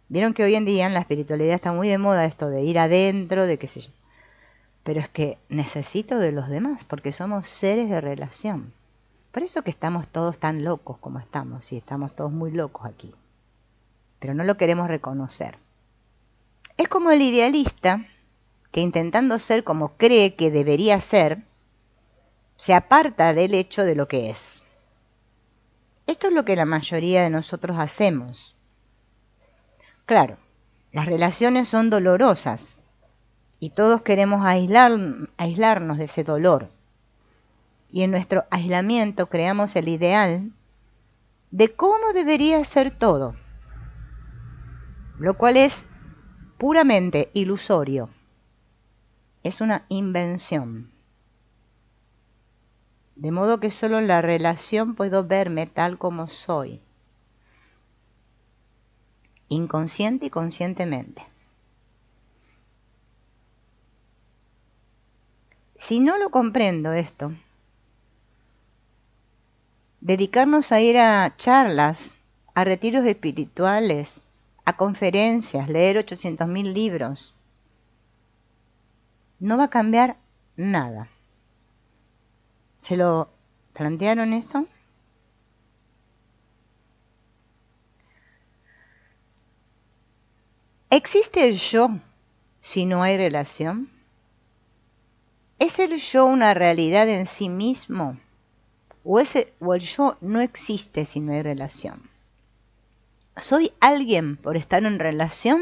Vieron que hoy en día en la espiritualidad está muy de moda esto de ir adentro, de qué sé yo. Pero es que necesito de los demás, porque somos seres de relación. Por eso que estamos todos tan locos como estamos, y estamos todos muy locos aquí. Pero no lo queremos reconocer. Es como el idealista que intentando ser como cree que debería ser, se aparta del hecho de lo que es. Esto es lo que la mayoría de nosotros hacemos. Claro, las relaciones son dolorosas y todos queremos aislarnos de ese dolor. Y en nuestro aislamiento creamos el ideal de cómo debería ser todo, lo cual es puramente ilusorio. Es una invención. De modo que solo en la relación puedo verme tal como soy, inconsciente y conscientemente. Si no lo comprendo esto, dedicarnos a ir a charlas, a retiros espirituales, a conferencias, leer 800.000 libros, no va a cambiar nada. ¿Se lo plantearon esto? ¿Existe el yo si no hay relación? ¿Es el yo una realidad en sí mismo? ¿O el yo no existe si no hay relación? ¿Soy alguien por estar en relación?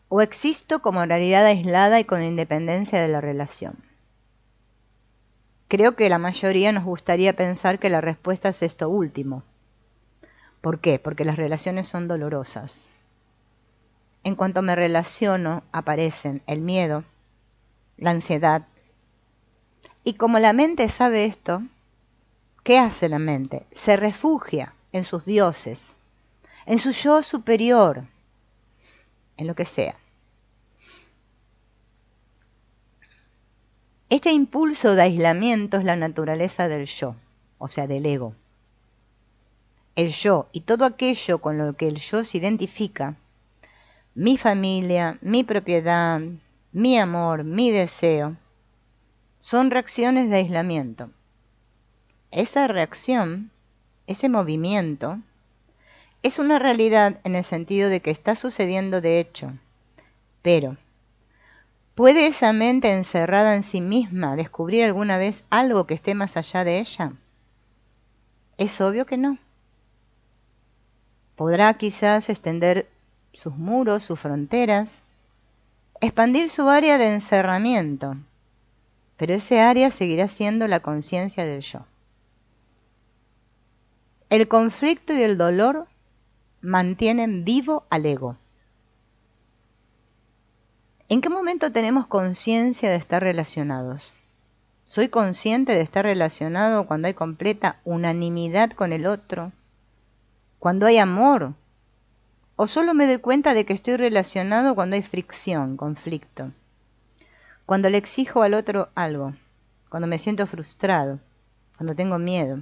¿O existo como realidad aislada y con independencia de la relación? Creo que la mayoría nos gustaría pensar que la respuesta es esto último. ¿Por qué? Porque las relaciones son dolorosas. En cuanto me relaciono, aparecen el miedo, la ansiedad. Y como la mente sabe esto, ¿qué hace la mente? Se refugia en sus dioses, en su yo superior, en lo que sea. Este impulso de aislamiento es la naturaleza del yo, o sea, del ego. El yo y todo aquello con lo que el yo se identifica, mi familia, mi propiedad, mi amor, mi deseo, son reacciones de aislamiento. Esa reacción, ese movimiento, es una realidad en el sentido de que está sucediendo de hecho, pero ¿puede esa mente encerrada en sí misma descubrir alguna vez algo que esté más allá de ella? Es obvio que no. Podrá quizás extender sus muros, sus fronteras, expandir su área de encerramiento, pero ese área seguirá siendo la conciencia del yo. El conflicto y el dolor mantienen vivo al ego. ¿En qué momento tenemos conciencia de estar relacionados? ¿Soy consciente de estar relacionado cuando hay completa unanimidad con el otro? ¿Cuando hay amor? ¿O solo me doy cuenta de que estoy relacionado cuando hay fricción, conflicto? Cuando le exijo al otro algo, cuando me siento frustrado, cuando tengo miedo,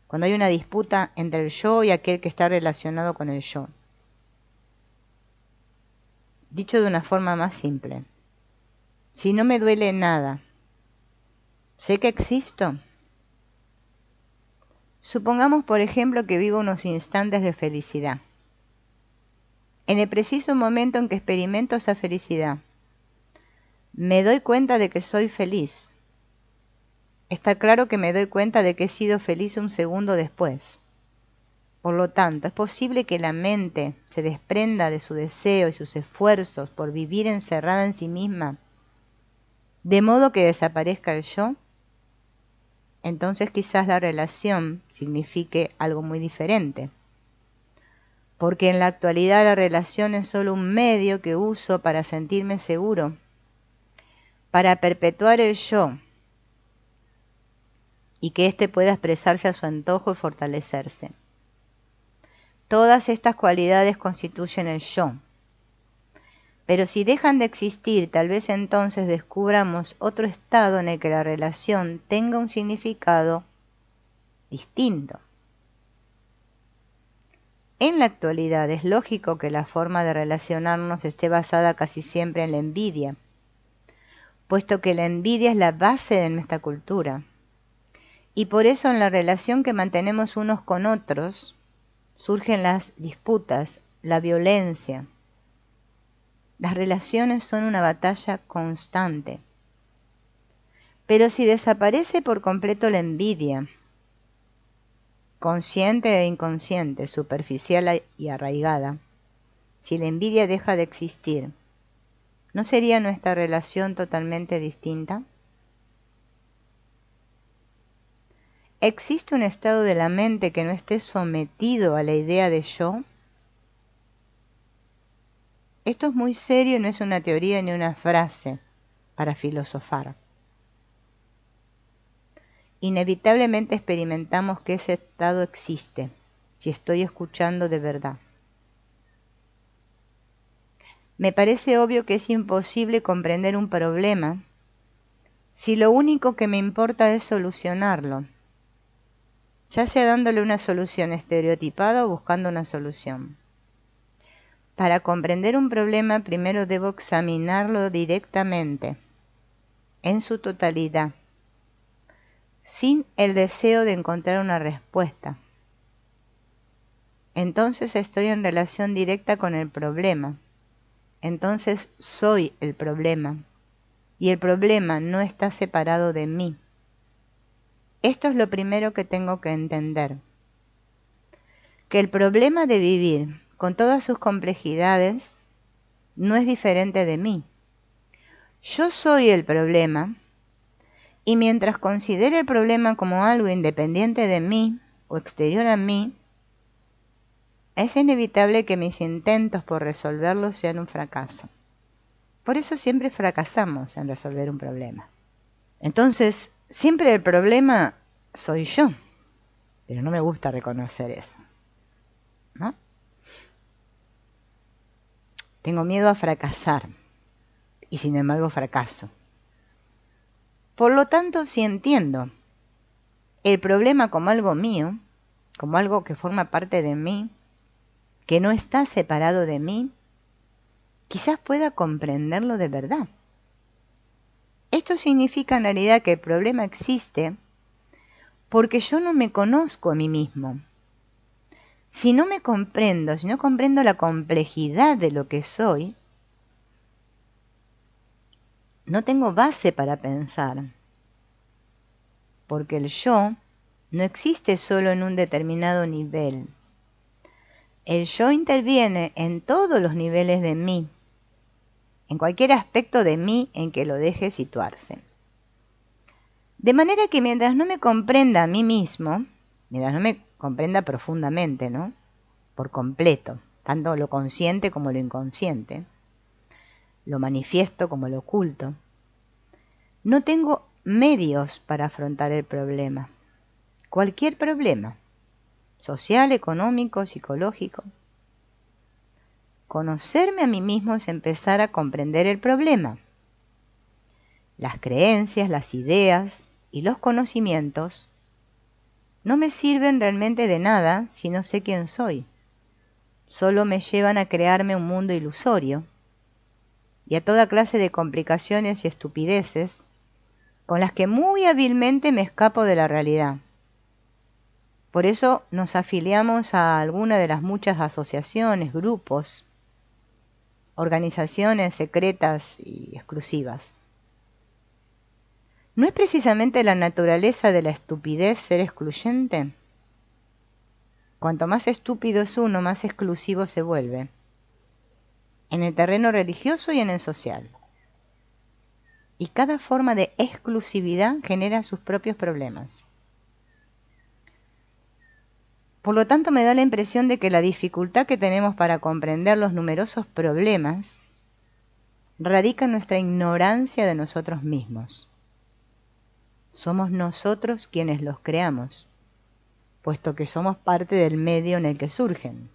cuando hay una disputa entre el yo y aquel que está relacionado con el yo. Dicho de una forma más simple, si no me duele nada, ¿sé que existo? Supongamos, por ejemplo, que vivo unos instantes de felicidad. En el preciso momento en que experimento esa felicidad, me doy cuenta de que soy feliz. Está claro que me doy cuenta de que he sido feliz un segundo después. Por lo tanto, es posible que la mente se desprenda de su deseo y sus esfuerzos por vivir encerrada en sí misma, de modo que desaparezca el yo. Entonces quizás la relación signifique algo muy diferente. Porque en la actualidad la relación es solo un medio que uso para sentirme seguro, para perpetuar el yo, y que éste pueda expresarse a su antojo y fortalecerse. Todas estas cualidades constituyen el yo. Pero si dejan de existir, tal vez entonces descubramos otro estado en el que la relación tenga un significado distinto. En la actualidad es lógico que la forma de relacionarnos esté basada casi siempre en la envidia, puesto que la envidia es la base de nuestra cultura. Y por eso en la relación que mantenemos unos con otros surgen las disputas, la violencia. Las relaciones son una batalla constante. Pero si desaparece por completo la envidia, consciente e inconsciente, superficial y arraigada, si la envidia deja de existir, ¿no sería nuestra relación totalmente distinta? ¿Existe un estado de la mente que no esté sometido a la idea de yo? Esto es muy serio y no es una teoría ni una frase para filosofar. Inevitablemente experimentamos que ese estado existe, si estoy escuchando de verdad. Me parece obvio que es imposible comprender un problema si lo único que me importa es solucionarlo, ya sea dándole una solución estereotipada o buscando una solución. Para comprender un problema primero debo examinarlo directamente, en su totalidad, sin el deseo de encontrar una respuesta. Entonces estoy en relación directa con el problema. Entonces soy el problema. Y el problema no está separado de mí. Esto es lo primero que tengo que entender. Que el problema de vivir, con todas sus complejidades, no es diferente de mí. Yo soy el problema, y mientras considere el problema como algo independiente de mí o exterior a mí, es inevitable que mis intentos por resolverlo sean un fracaso. Por eso siempre fracasamos en resolver un problema. Entonces, siempre el problema soy yo, pero no me gusta reconocer eso, ¿no? Tengo miedo a fracasar y sin embargo fracaso. Por lo tanto, si entiendo el problema como algo mío, como algo que forma parte de mí, que no está separado de mí, quizás pueda comprenderlo de verdad. Esto significa en realidad que el problema existe porque yo no me conozco a mí mismo. Si no me comprendo, si no comprendo la complejidad de lo que soy, no tengo base para pensar, porque el yo no existe solo en un determinado nivel. El yo interviene en todos los niveles de mí, en cualquier aspecto de mí en que lo deje situarse. De manera que mientras no me comprenda a mí mismo, mientras no me comprenda profundamente, ¿no? Por completo, tanto lo consciente como lo inconsciente, lo manifiesto como lo oculto, no tengo medios para afrontar el problema. Cualquier problema, social, económico, psicológico. Conocerme a mí mismo es empezar a comprender el problema. Las creencias, las ideas y los conocimientos no me sirven realmente de nada si no sé quién soy. Solo me llevan a crearme un mundo ilusorio y a toda clase de complicaciones y estupideces con las que muy hábilmente me escapo de la realidad. Por eso nos afiliamos a alguna de las muchas asociaciones, grupos, organizaciones secretas y exclusivas. ¿No es precisamente la naturaleza de la estupidez ser excluyente? Cuanto más estúpido es uno, más exclusivo se vuelve, en el terreno religioso y en el social. Y cada forma de exclusividad genera sus propios problemas. Por lo tanto, me da la impresión de que la dificultad que tenemos para comprender los numerosos problemas radica en nuestra ignorancia de nosotros mismos. Somos nosotros quienes los creamos, puesto que somos parte del medio en el que surgen.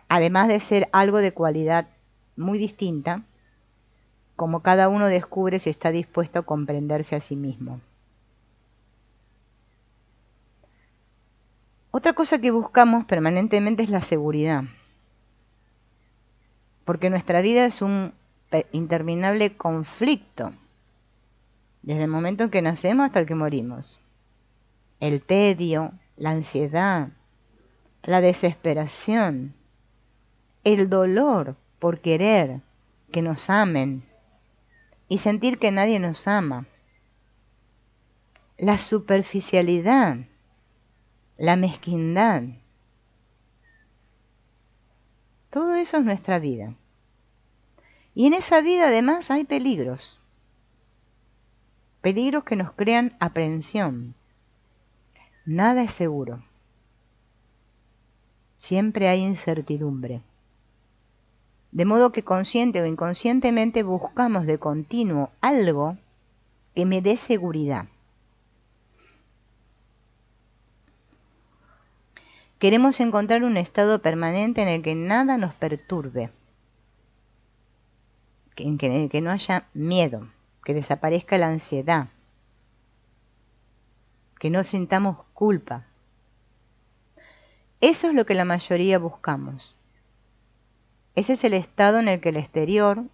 Además de ser algo de cualidad muy distinta, como cada uno descubre si está dispuesto a comprenderse a sí mismo. Otra cosa que buscamos permanentemente es la seguridad, porque nuestra vida es un interminable conflicto, desde el momento en que nacemos hasta el que morimos. El tedio, la ansiedad, la desesperación, el dolor por querer que nos amen y sentir que nadie nos ama, la superficialidad, la mezquindad. Todo eso es nuestra vida. Y en esa vida además hay peligros. Peligros que nos crean aprensión. Nada es seguro. Siempre hay incertidumbre. De modo que consciente o inconscientemente buscamos de continuo algo que me dé seguridad. Queremos encontrar un estado permanente en el que nada nos perturbe, en el que no haya miedo, que desaparezca la ansiedad, que no sintamos culpa. Eso es lo que la mayoría buscamos. Ese es el estado en el que el exterior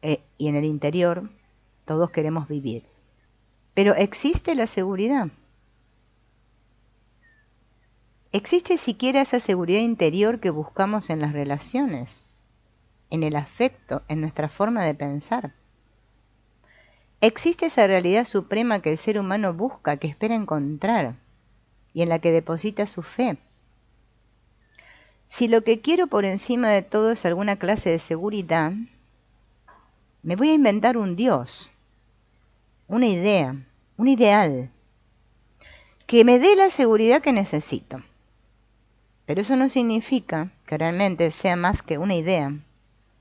y en el interior todos queremos vivir. Pero ¿existe la seguridad? ¿Existe siquiera esa seguridad interior que buscamos en las relaciones, en el afecto, en nuestra forma de pensar? ¿Existe esa realidad suprema que el ser humano busca, que espera encontrar y en la que deposita su fe? Si lo que quiero por encima de todo es alguna clase de seguridad, me voy a inventar un Dios, una idea, un ideal, que me dé la seguridad que necesito. Pero eso no significa que realmente sea más que una idea,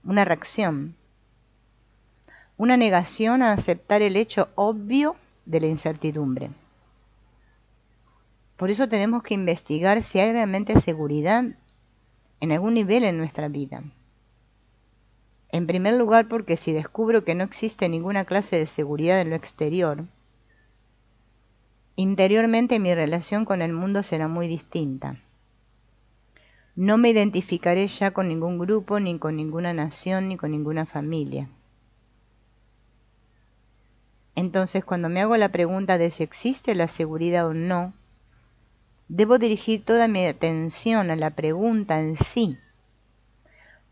una reacción, una negación a aceptar el hecho obvio de la incertidumbre. Por eso tenemos que investigar si hay realmente seguridad en algún nivel en nuestra vida. En primer lugar, porque si descubro que no existe ninguna clase de seguridad en lo exterior, interiormente mi relación con el mundo será muy distinta. No me identificaré ya con ningún grupo, ni con ninguna nación, ni con ninguna familia. Entonces, cuando me hago la pregunta de si existe la seguridad o no, debo dirigir toda mi atención a la pregunta en sí,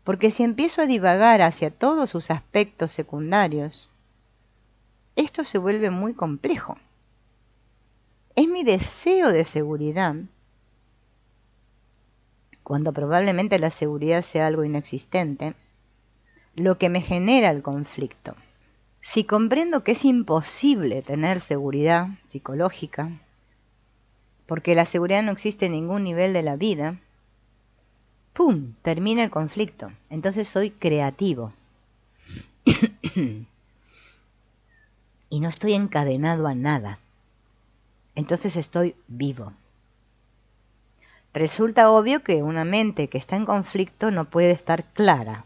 porque si empiezo a divagar hacia todos sus aspectos secundarios, esto se vuelve muy complejo. Es mi deseo de seguridad, cuando probablemente la seguridad sea algo inexistente, lo que me genera el conflicto. Si comprendo que es imposible tener seguridad psicológica, porque la seguridad no existe en ningún nivel de la vida, ¡pum!, termina el conflicto. Entonces soy creativo. Y no estoy encadenado a nada. Entonces estoy vivo. Resulta obvio que una mente que está en conflicto no puede estar clara.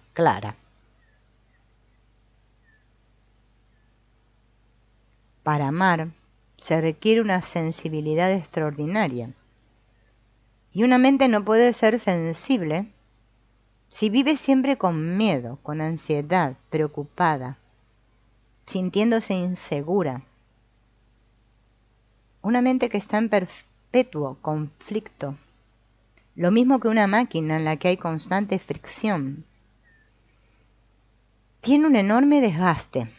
Para amar se requiere una sensibilidad extraordinaria. Y una mente no puede ser sensible si vive siempre con miedo, con ansiedad, preocupada, sintiéndose insegura. Una mente que está en perpetuo conflicto, lo mismo que una máquina en la que hay constante fricción, tiene un enorme desgaste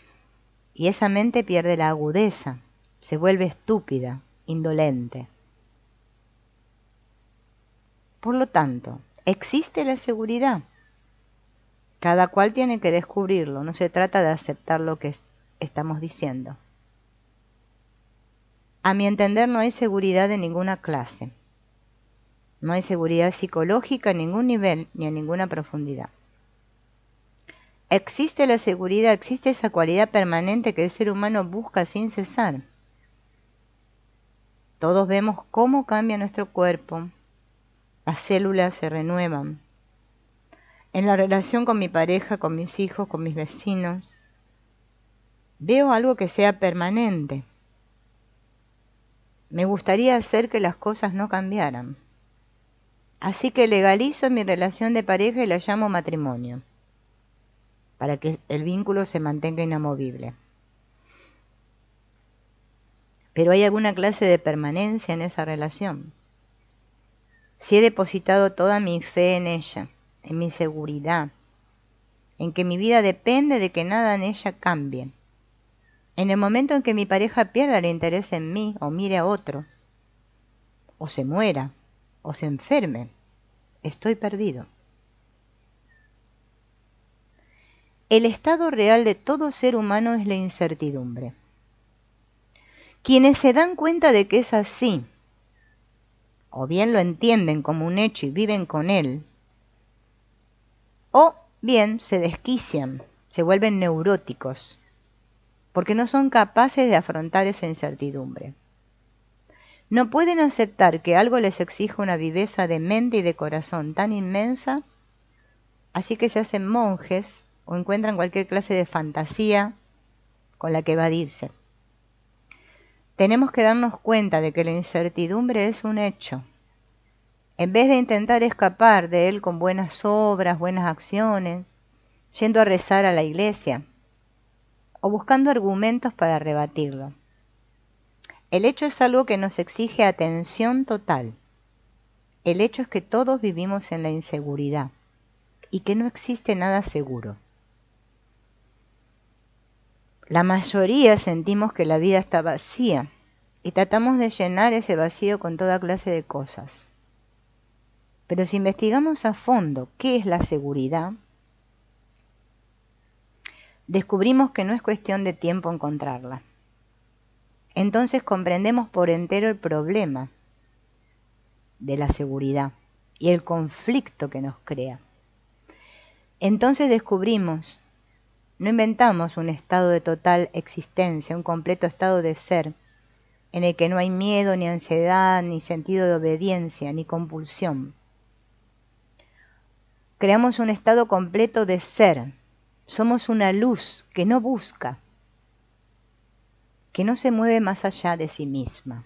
y esa mente pierde la agudeza, se vuelve estúpida, indolente. Por lo tanto, existe la seguridad. Cada cual tiene que descubrirlo, no se trata de aceptar lo que estamos diciendo. A mi entender no hay seguridad de ninguna clase. No hay seguridad psicológica a ningún nivel ni a ninguna profundidad. Existe la seguridad, existe esa cualidad permanente que el ser humano busca sin cesar. Todos vemos cómo cambia nuestro cuerpo, las células se renuevan. En la relación con mi pareja, con mis hijos, con mis vecinos, veo algo que sea permanente. Me gustaría hacer que las cosas no cambiaran. Así que legalizo mi relación de pareja y la llamo matrimonio, para que el vínculo se mantenga inamovible. Pero hay alguna clase de permanencia en esa relación. Si he depositado toda mi fe en ella, en mi seguridad, en que mi vida depende de que nada en ella cambie, en el momento en que mi pareja pierda el interés en mí o mire a otro, o se muera, o se enferme, estoy perdido. El estado real de todo ser humano es la incertidumbre. Quienes se dan cuenta de que es así, o bien lo entienden como un hecho y viven con él, o bien se desquician, se vuelven neuróticos, porque no son capaces de afrontar esa incertidumbre. No pueden aceptar que algo les exija una viveza de mente y de corazón tan inmensa, así que se hacen monjes o encuentran cualquier clase de fantasía con la que evadirse. Tenemos que darnos cuenta de que la incertidumbre es un hecho. En vez de intentar escapar de él con buenas obras, buenas acciones, yendo a rezar a la iglesia, o buscando argumentos para rebatirlo. El hecho es algo que nos exige atención total. El hecho es que todos vivimos en la inseguridad y que no existe nada seguro. La mayoría sentimos que la vida está vacía y tratamos de llenar ese vacío con toda clase de cosas. Pero si investigamos a fondo qué es la seguridad, descubrimos que no es cuestión de tiempo encontrarla. Entonces comprendemos por entero el problema de la seguridad y el conflicto que nos crea. Entonces descubrimos, no inventamos un estado de total existencia, un completo estado de ser, en el que no hay miedo, ni ansiedad, ni sentido de obediencia, ni compulsión. Creamos un estado completo de ser. Somos una luz que no busca, que no se mueve más allá de sí misma.